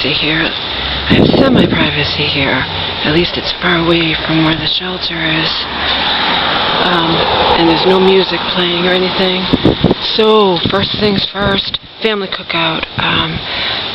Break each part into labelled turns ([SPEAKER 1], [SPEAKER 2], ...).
[SPEAKER 1] privacy here. I have semi-privacy here. At least it's far away from where the shelter is. And there's no music playing or anything. So, first things first, family cookout.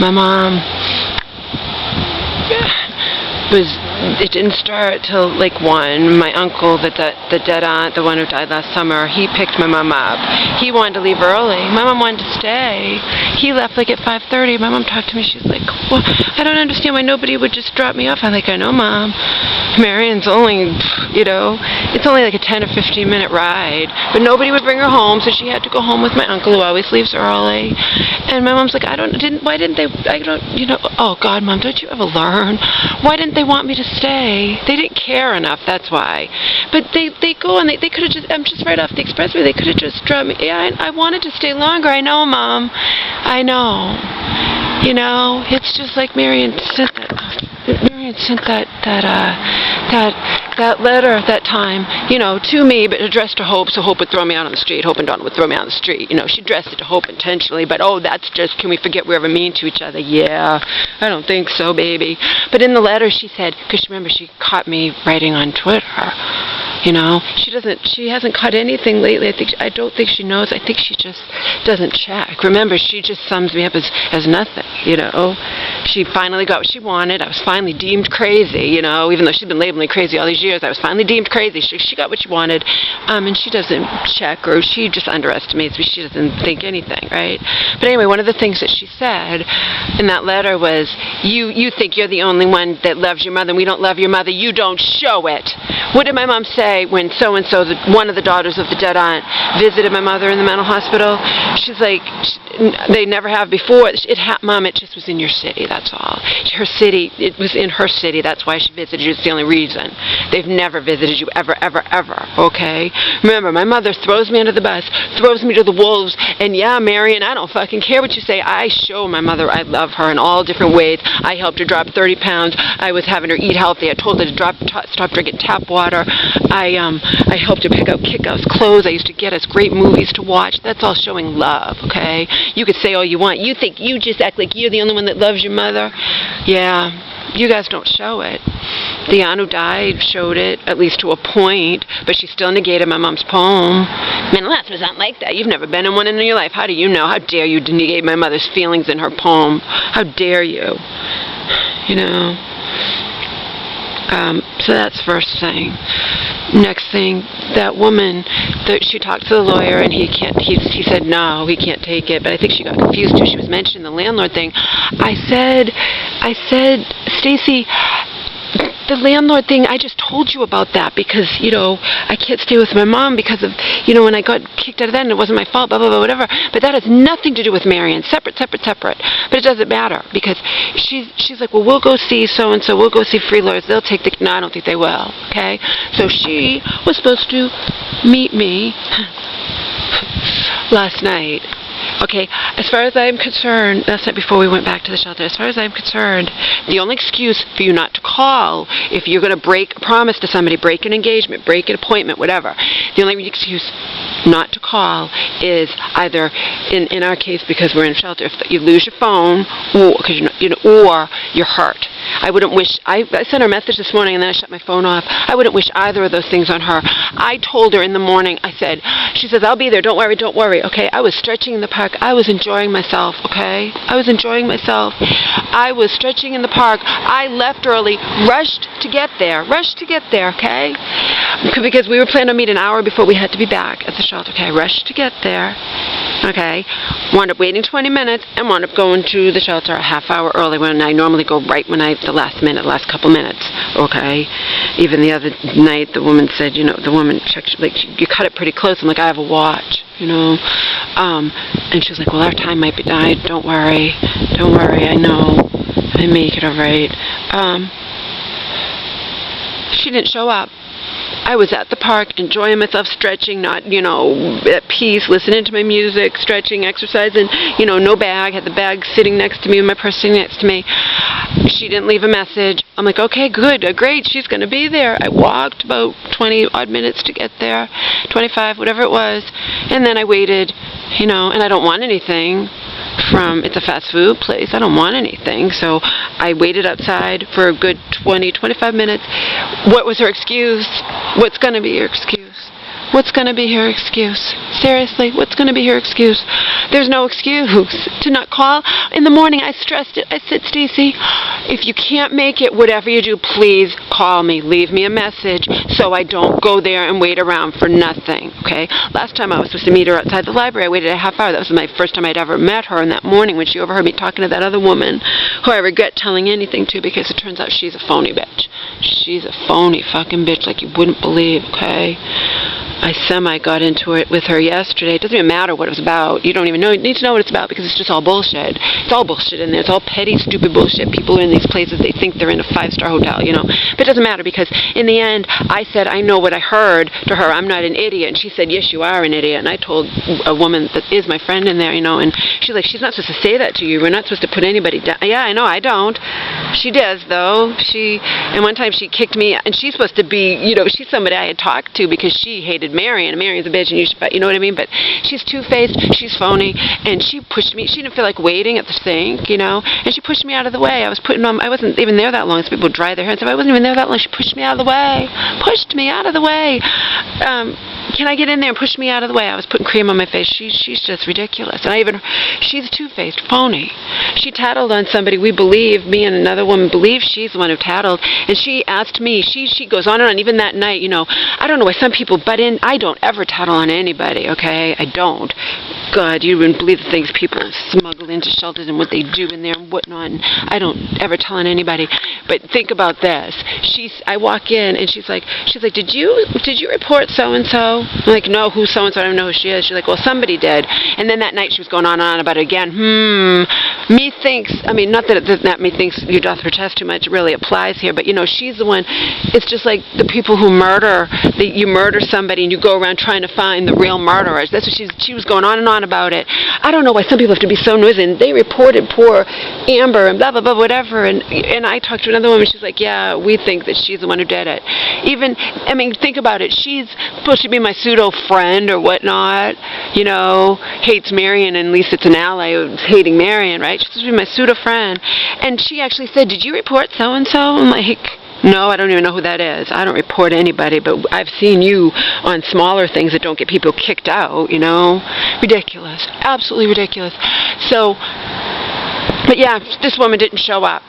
[SPEAKER 1] My mom it didn't start till like 1. My uncle, the dead aunt, the one who died last summer, he picked my mom up. He wanted to leave early. My mom wanted to stay. He left like at 5:30. My mom talked to me. She's like, well, I don't understand why nobody would just drop me off. I'm like, I know, Mom. Marion's only, it's only like a 10 or 15 minute ride. But nobody would bring her home, so she had to go home with my uncle who always leaves early. And my mom's like, why didn't they, oh God, Mom, don't you ever learn? Why didn't they want me to stay? They didn't care enough, that's why. But they go and they could have just, I'm just right off the expressway, they could have just dropped me. Yeah, I wanted to stay longer, I know, Mom. I know. It's just like Marion sent that letter at that time, to me, but addressed to Hope, so Hope would throw me out on the street. Hope and Donna would throw me out on the street. She addressed it to Hope intentionally, but that's just, can we forget we're ever mean to each other? Yeah, I don't think so, baby. But in the letter she said, because remember, she caught me writing on Twitter, she hasn't caught anything lately. I don't think she knows. I think she just doesn't check. Remember, she just sums me up as nothing, She finally got what she wanted. I was finally deemed crazy, even though she'd been labeling me crazy all these years. I was finally deemed crazy. She got what she wanted, and she doesn't check, or she just underestimates me. She doesn't think anything, right? But anyway, one of the things that she said in that letter was, you think you're the only one that loves your mother, and we don't love your mother. You don't show it. What did my mom say when so-and-so, one of the daughters of the dead aunt, visited my mother in the mental hospital? She's like, they never have before. Mom, it just was in your city, that's all. Her city, it was in her city, that's why she visited you. It's the only reason. They've never visited you, ever, ever, ever, okay? Remember, my mother throws me under the bus, throws me to the wolves, and yeah, Marion, I don't fucking care what you say. I show my mother I love her in all different ways. I helped her drop 30 pounds. I was having her eat healthy. I told her to stop drinking tap water. I helped her pick out kick-ass clothes. I used to get us great movies to watch. That's all showing love, okay? You could say all you want. You think you just act like you're the only one that loves your mother? Yeah, you guys don't show it. The aunt who died showed it, at least to a point, but she still negated my mom's poem. Man, Lance was not like that. You've never been in one in your life. How do you know? How dare you negate my mother's feelings in her poem? How dare you? So that's first thing. Next thing, that woman, she talked to the lawyer, and he said no, he can't take it. But I think she got confused too. She was mentioning the landlord thing. I said, Stacy, the landlord thing, I just told you about that because, I can't stay with my mom because of, when I got kicked out of that and it wasn't my fault, blah, blah, blah, whatever. But that has nothing to do with Marion. Separate. But it doesn't matter because she's like, well, we'll go see so-and-so. We'll go see free lawyers. They'll take no, I don't think they will, okay? So she was supposed to meet me last night. Okay, as far as I'm concerned, that's not before we went back to the shelter. As far as I'm concerned, the only excuse for you not to call, if you're going to break a promise to somebody, break an engagement, break an appointment, whatever, the only excuse not to call is either, in our case, because we're in shelter, if you lose your phone, or you're hurt. I sent her a message this morning and then I shut my phone off. I wouldn't wish either of those things on her. I told her in the morning, she says, I'll be there, don't worry, okay? I was stretching in the park. I was enjoying myself, okay? I was enjoying myself. I was stretching in the park. I left early, rushed to get there, okay? Because we were planning to meet an hour before we had to be back at the shelter, okay? I rushed to get there, okay? Wound up waiting 20 minutes and wound up going to the shelter a half hour early when I normally go right when the last couple minutes, okay? Even the other night, the woman said, the woman checked, like, you cut it pretty close. I'm like, I have a watch, and she was like, well, our time might be died. Don't worry, I know. I make it all right. She didn't show up. I was at the park enjoying myself, stretching, not, at peace, listening to my music, stretching, exercising, no bag, had the bag sitting next to me, my purse sitting next to me. She didn't leave a message. I'm like, okay, good, great, she's going to be there. I walked about 20 odd minutes to get there, 25, whatever it was, and then I waited, and I don't want anything it's a fast food place. I don't want anything. So I waited outside for a good 20, 25 minutes. What was her excuse? What's going to be your excuse? What's going to be her excuse? Seriously, what's going to be her excuse? There's no excuse to not call. In the morning, I stressed it. I said, Stacy, if you can't make it, whatever you do, please call me. Leave me a message so I don't go there and wait around for nothing, okay? Last time I was supposed to meet her outside the library, I waited a half hour. That was my first time I'd ever met her. And that morning when she overheard me talking to that other woman, who I regret telling anything to because it turns out she's a phony bitch. She's a phony fucking bitch like you wouldn't believe, okay? I got into it with her yesterday. It doesn't even matter what it was about. You don't even need to know what it's about because it's just all bullshit. It's all bullshit in there. It's all petty, stupid bullshit. People are in these places, they think they're in a 5-star hotel, you know. But it doesn't matter because in the end, I said, I know what I heard to her. I'm not an idiot. And she said, yes, you are an idiot. And I told a woman that is my friend in there, you know, and she's like, she's not supposed to say that to you. We're not supposed to put anybody down. Yeah, I know, I don't. She does, though. And one time she kicked me, and she's supposed to be, you know, she's somebody I had talked to because she hated Marion. Marion's a bitch, and you know what I mean? But she's two-faced, she's phony, and she pushed me. She didn't feel like waiting at the sink, you know, and she pushed me out of the way. I wasn't even there that long. So people dry their hands. I wasn't even there that long. She pushed me out of the way. Pushed me out of the way. Can I get in there and push me out of the way? I was putting cream on my face. She's just ridiculous. And she's two-faced, phony. She tattled on somebody we believe, me and another woman believe she's the one who tattled. And she asked me, she goes on and on, even that night, you know, I don't know why some people butt in. I don't ever tattle on anybody, okay? I don't. God, you wouldn't believe the things people smuggle into shelters and what they do in there and whatnot. And I don't ever tell on anybody. But think about this. I walk in and she's like, did you report so-and-so? I'm like, no, who's so-and-so? I don't know who she is. She's like, well, somebody did. And then that night she was going on and on about it again. Not that me thinks you doth protest too much, it really applies here, but, you know, she's the one, it's just like the people who murder, you murder somebody and you go around trying to find the real murderers. That's what she was going on and on about it. I don't know why some people have to be so noisy, and they reported poor Amber and blah, blah, blah, whatever, and I talked to another woman, she's like, yeah, we think that she's the one who did it. Think about it, she's supposed to be my pseudo-friend or whatnot, you know, hates Marion, and at least it's an ally who's hating Marion, right? She's supposed to be my pseudo-friend. And she actually said, did you report so-and-so? I'm like, no, I don't even know who that is. I don't report anybody, but I've seen you on smaller things that don't get people kicked out, you know? Ridiculous. Absolutely ridiculous. But yeah, this woman didn't show up.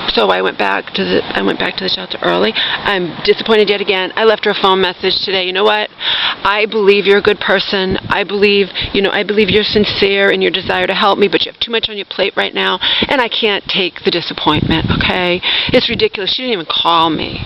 [SPEAKER 1] So I went back to the shelter early. I'm disappointed yet again. I left her a phone message today. You know what? I believe you're a good person. I believe you're sincere in your desire to help me, but you have too much on your plate right now, and I can't take the disappointment, okay? It's ridiculous. She didn't even call me.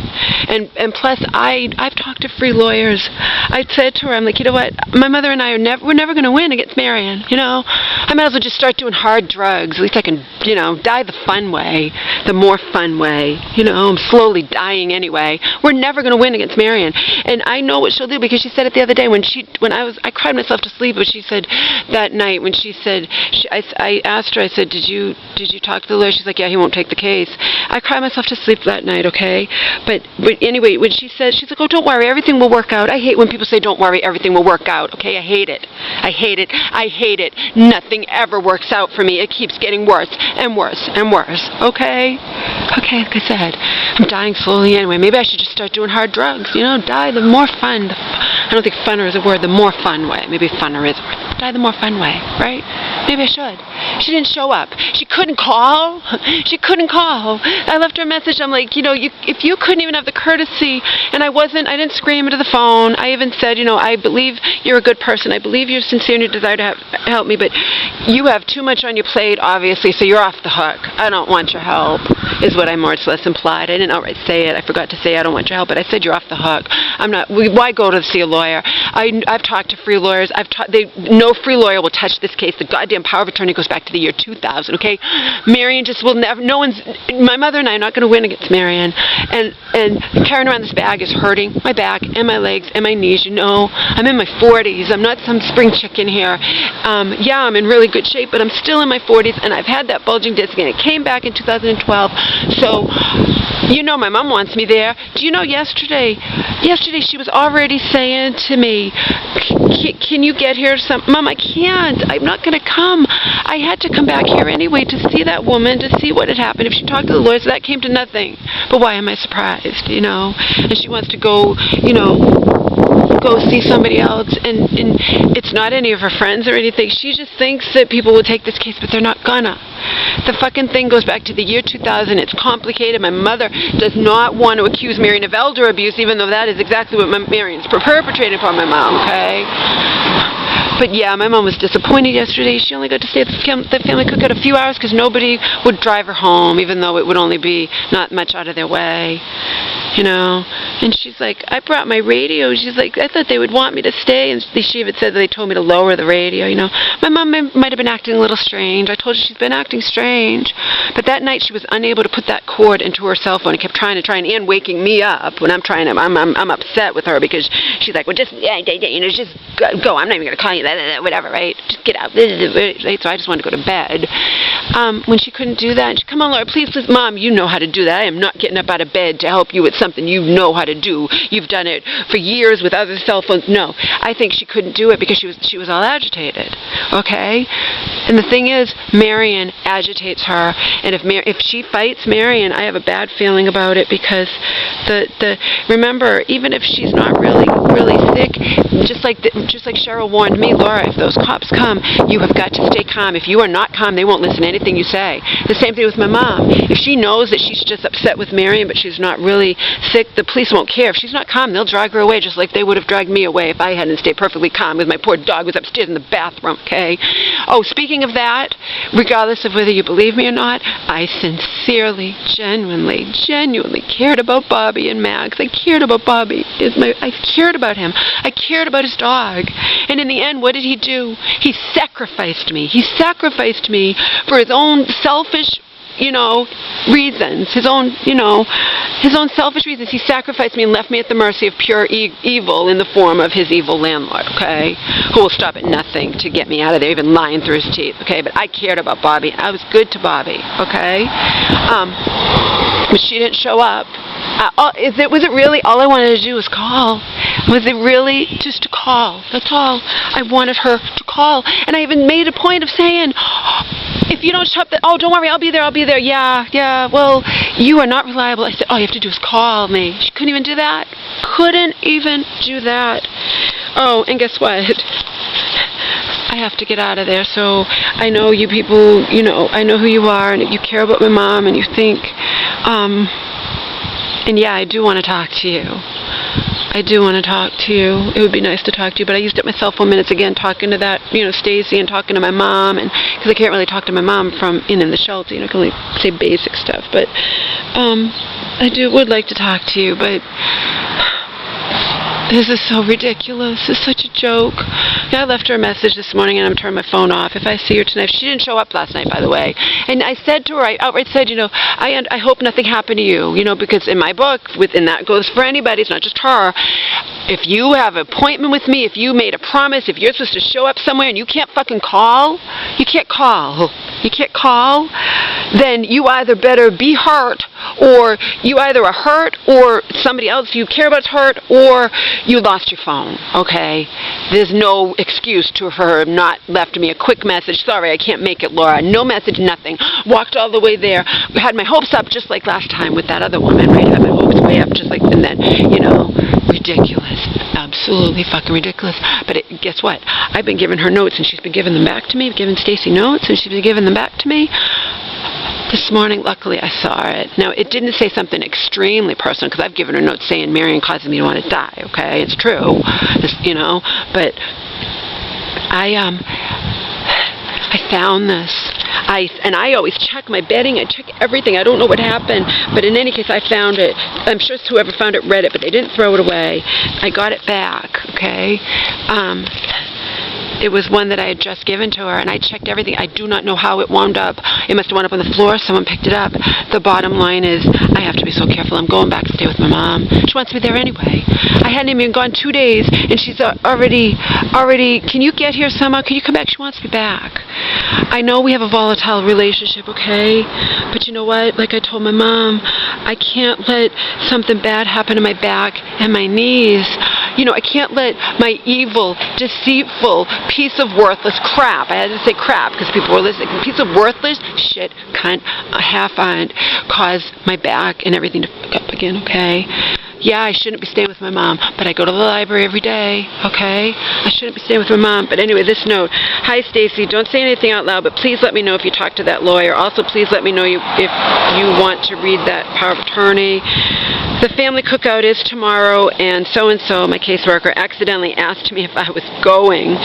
[SPEAKER 1] And plus, I've talked to free lawyers. I said to her, I'm like, you know what? My mother and I we're never going to win against Marion, you know? I might as well just start doing hard drugs. At least I can, you know, die the fun way, the more fun way. You know, I'm slowly dying anyway. We're never going to win against Marion. And I know what she'll do because she said it the other day I cried myself to sleep, but she said that night when she said, I asked her, I said, did you talk to the lawyer? She's like, yeah, he won't take the case. I cried myself to sleep that night, okay? But anyway, when she said, she's like, oh, don't worry, everything will work out. I hate when people say, don't worry, everything will work out, okay? I hate it. I hate it. I hate it. Nothing ever works out for me. It keeps getting worse and worse and worse, okay? Okay, like I said, I'm dying slowly anyway. Maybe I should just start doing hard drugs, you know? Die the more fun. I don't think funner is a word. The more fun way. Maybe funner is a word. Die the more fun way, right? Maybe I should. She didn't show up. She couldn't call. She couldn't call. I left her a message. I'm like, you know, if you couldn't even have the courtesy, and I didn't scream into the phone. I even said, you know, I believe you're a good person. I believe you're sincere in your desire to help me, but you have too much on your plate, obviously, so you're off the hook. I don't want your help, is what I more or less implied. I didn't outright say it. I forgot to say I don't want your help, but I said you're off the hook. Why go to see a lawyer? I've talked to free lawyers. No free lawyer will touch this case. The goddamn power of attorney goes back to the year 2000, okay? Marion just will never, my mother and I are not going to win against Marion. And carrying around this bag is hurting my back and my legs and my knees, you know. I'm in my 40s. I'm not some spring chicken here. Yeah, I'm in really good shape, but I'm still in my 40s, and I've had that bulging disc, and it came back in 2012. So You know my mom wants me there. Do you know yesterday she was already saying to me, can you get here? Mom, I can't. I'm not going to come. I had to come back here anyway to see that woman, to see what had happened. If she talked to the lawyers, that came to nothing. But why am I surprised, you know? And she wants to go, you know, go see somebody else, and it's not any of her friends or anything. She just thinks that people will take this case, but they're not gonna. The fucking thing goes back to the year 2000. It's complicated. My mother does not want to accuse Marion of elder abuse, even though that is exactly what Marion's perpetrated upon my mom, okay? But yeah, my mom was disappointed yesterday. She only got to stay at the family cookout a few hours because nobody would drive her home, even though it would only be not much out of their way. You know, and she's like, I brought my radio. She's like, I thought they would want me to stay, and she even said that they told me to lower the radio, you know. My mom might have been acting a little strange. I told her she's been acting strange. But that night she was unable to put that cord into her cell phone and kept trying and waking me up when I'm upset with her because she's like, well, just, you know, just go. I'm not even going to call you, whatever, right? Just get out. Right? So I just wanted to go to bed. When she couldn't do that, she'd come on, Laura, please, Mom, you know how to do that. I am not getting up out of bed to help you with something you know how to do. You've done it for years with other cell phones. No, I think she couldn't do it because she was all agitated. Okay, and the thing is, Marion agitates her, and if she fights Marion, I have a bad feeling about it because remember, even if she's not really sick, just like Cheryl warned me, Laura, if those cops come, you have got to stay calm. If you are not calm, they won't listen to anything you say. The same thing with my mom. If she knows that she's just upset with Marion, but she's not really sick, the police won't care. If she's not calm, they'll drag her away just like they would have dragged me away if I hadn't stayed perfectly calm because my poor dog was upstairs in the bathroom, okay? Oh, speaking of that, regardless of whether you believe me or not, I sincerely, genuinely cared about Bobby and Max. I cared about Bobby. I cared about him. I cared about his dog. And in the end, what did he do? He sacrificed me. He sacrificed me for his own selfish, you know, reasons, his own selfish reasons. He sacrificed me and left me at the mercy of pure evil in the form of his evil landlord, okay, who will stop at nothing to get me out of there, even lying through his teeth, okay, but I cared about Bobby. I was good to Bobby, okay, but she didn't show up. Was it really all I wanted to do was call? Was it really just to call? That's all. I wanted her to call. And I even made a point of saying, if you don't show up, don't worry, I'll be there. Yeah, well, you are not reliable. I said, all you have to do is call me. She couldn't even do that. Couldn't even do that. Oh, and guess what? I have to get out of there, so I know you people, you know, I know who you are, and if you care about my mom, and you think, and yeah, I do want to talk to you. I do want to talk to you. It would be nice to talk to you, but I used up my cell phone minutes again talking to that, you know, Stacy, and talking to my mom, and because I can't really talk to my mom from in the shelter, you know, I can only say basic stuff, but I would like to talk to you, but this is so ridiculous. This is such a joke. Yeah, I left her a message this morning, and I'm turning my phone off. If I see her tonight, she didn't show up last night, by the way. And I said to her, I outright said, you know, I hope nothing happened to you, you know, because in my book, and that goes for anybody, it's not just her. If you have an appointment with me, if you made a promise, if you're supposed to show up somewhere and you can't fucking call, you can't call, then you either better be hurt, or you either are hurt, or somebody else you care about is hurt, or you lost your phone, okay? There's no excuse for her not left me a quick message. Sorry, I can't make it, Laura. No message, nothing. Walked all the way there. Had my hopes up just like last time with that other woman, right? Had my hopes way up just like, and then, you know, ridiculous. Absolutely fucking ridiculous. But guess what? I've been giving her notes, and she's been giving them back to me. I've given Stacy notes, and she's been giving them back to me. This morning, luckily, I saw it. Now, it didn't say something extremely personal, because I've given her notes saying Marion causes me to want to die, okay? It's true, you know, but I found this. And I always check my bedding, I check everything. I don't know what happened, but in any case, I found it. I'm sure whoever found it read it, but they didn't throw it away. I got it back, okay? It was one that I had just given to her, and I checked everything. I do not know how it wound up. It must have wound up on the floor. Someone picked it up. The bottom line is, I have to be so careful. I'm going back to stay with my mom. She wants me there anyway. I hadn't even gone 2 days, and she's already, can you get here somehow? Can you come back? She wants me back. I know we have a volatile relationship, okay? But you know what? Like I told my mom, I can't let something bad happen to my back and my knees. You know, I can't let my evil, deceitful, piece of worthless crap, I had to say crap because people were listening, piece of worthless shit, cunt, half-eyed, cause my back and everything to fuck up again, okay? Yeah, I shouldn't be staying with my mom, but I go to the library every day, okay? I shouldn't be staying with my mom. But anyway, this note. Hi, Stacy. Don't say anything out loud, but please let me know if you talk to that lawyer. Also, please let me know if you want to read that power of attorney. The family cookout is tomorrow, and so-and-so, my caseworker, accidentally asked me if I was going.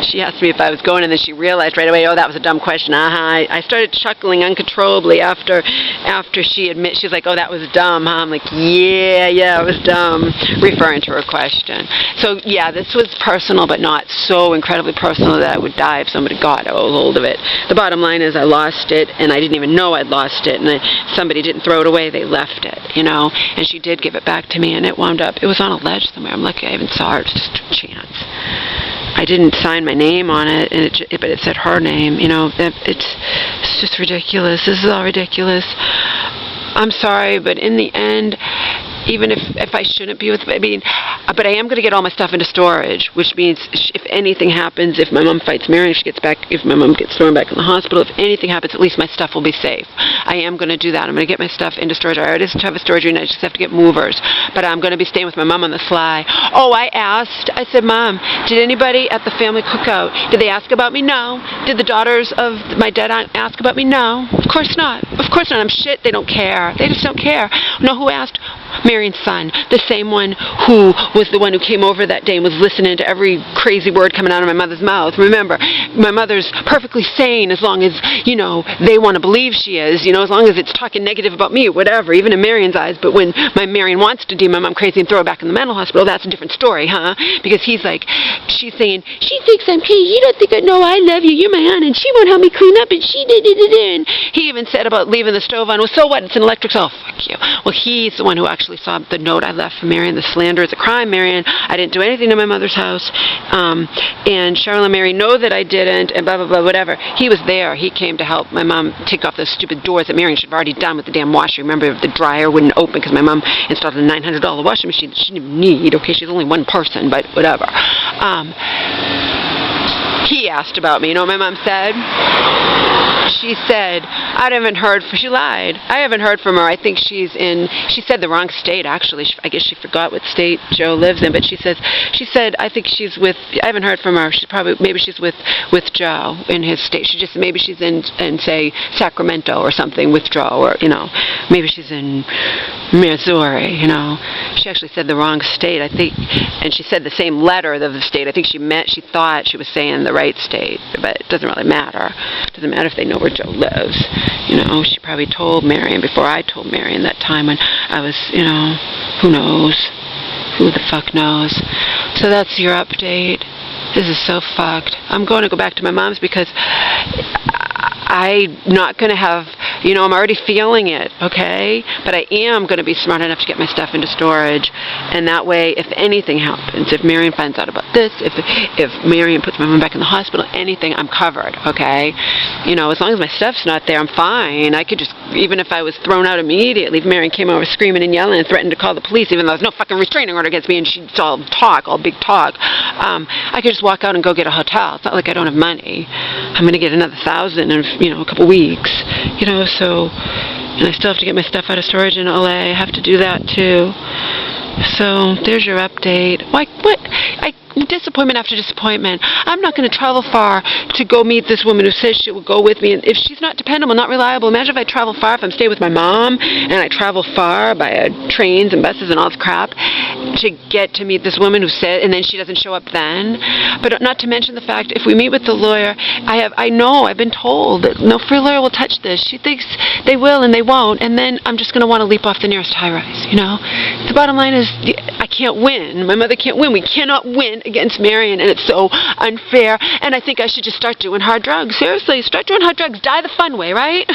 [SPEAKER 1] She asked me if I was going, and then she realized right away, oh, that was a dumb question. I started chuckling uncontrollably after she admitted, she's like, oh, that was dumb, huh? I'm like, yeah, it was dumb, referring to her question. So, yeah, this was personal, but not so incredibly personal that I would die if somebody got a hold of it. The bottom line is I lost it, and I didn't even know I'd lost it, and somebody didn't throw it away, they left it, you know, and she did give it back to me, and it wound up, it was on a ledge somewhere. I'm lucky I even saw it, just a chance. I didn't sign my name on it, and but it said her name, you know. It's just ridiculous. This is all ridiculous. I'm sorry, but in the end, even if I shouldn't be with, but I am going to get all my stuff into storage, which means if anything happens, if my mom fights Mary, if my mom gets thrown back in the hospital, if anything happens, at least my stuff will be safe. I am going to do that. I'm going to get my stuff into storage. I already have a storage unit. I just have to get movers. But I'm going to be staying with my mom on the sly. Oh, I said, Mom, did anybody at the family cookout, did they ask about me? No. Did the daughters of my dead aunt ask about me? No. Of course not. Of course not. I'm shit. They don't care. They just don't care. No, who asked? Marion's son, the same one who was the one who came over that day and was listening to every crazy word coming out of my mother's mouth. Remember, my mother's perfectly sane as long as, you know, they want to believe she is, you know, as long as it's talking negative about me or whatever, even in Marion's eyes. But when my Marion wants to deem my mom crazy and throw her back in the mental hospital, that's a different story, huh? Because he's like, she's saying, she thinks I'm crazy, you don't think I know I love you, you're my aunt, and she won't help me clean up, and she did. And he even said about leaving the stove on, well, so what, it's an electric stove. Oh, fuck you. Well, he's the one who actually saw the note I left for Marion. The slander is a crime, Marion. I didn't do anything to my mother's house. And Cheryl and Mary know that I didn't, and blah, blah, blah, whatever. He was there. He came to help my mom take off those stupid doors that Marion should have already done with the damn washer. Remember, the dryer wouldn't open because my mom installed a $900 washing machine that she didn't need. Okay, she's only one person, but whatever. He asked about me. You know what my mom said? She said, she lied. I haven't heard from her. I think she said the wrong state, actually. I guess she forgot what state Joe lives in, but she said, I think she's with, I haven't heard from her. Maybe she's with Joe in his state. Maybe she's in, say, Sacramento or something with Joe, or, you know, maybe she's in Missouri, you know. She actually said the wrong state, I think, and she said the same letter of the state. I think she thought she was saying the right state, but it doesn't really matter. It doesn't matter if they know where Joe lives. You know, she probably told Marion before I told Marion that time when I was, you know, who knows? Who the fuck knows? So that's your update. This is so fucked. I'm going to go back to my mom's because I'm not going to have, you know, I'm already feeling it, okay? But I am going to be smart enough to get my stuff into storage, and that way, if anything happens, if Marion finds out about this, if Marion puts my mom back in the hospital, anything, I'm covered, okay? You know, as long as my stuff's not there, I'm fine. I could just, even if I was thrown out immediately, if Marion came over screaming and yelling and threatened to call the police, even though there's no fucking restraining order against me, and she's all big talk, I could just walk out and go get a hotel. It's not like I don't have money. I'm going to get another $1,000 in, you know, a couple weeks, you know, so, and I still have to get my stuff out of storage in LA. I have to do that too. So there's your update. What? Disappointment after disappointment. I'm not going to travel far to go meet this woman who says she will go with me. And if she's not dependable, not reliable, imagine if I travel far, if I'm staying with my mom, and I travel far by trains and buses and all this crap to get to meet this woman who said, and then she doesn't show up then. But not to mention the fact, if we meet with the lawyer, I've been told that no free lawyer will touch this. She thinks they will and they won't, and then I'm just going to want to leap off the nearest high rise, you know? The bottom line is, I can't win. My mother can't win. We cannot win rebellion against Marion, and it's so unfair, and I think I should just start doing hard drugs. Seriously, start doing hard drugs. Die the fun way, right?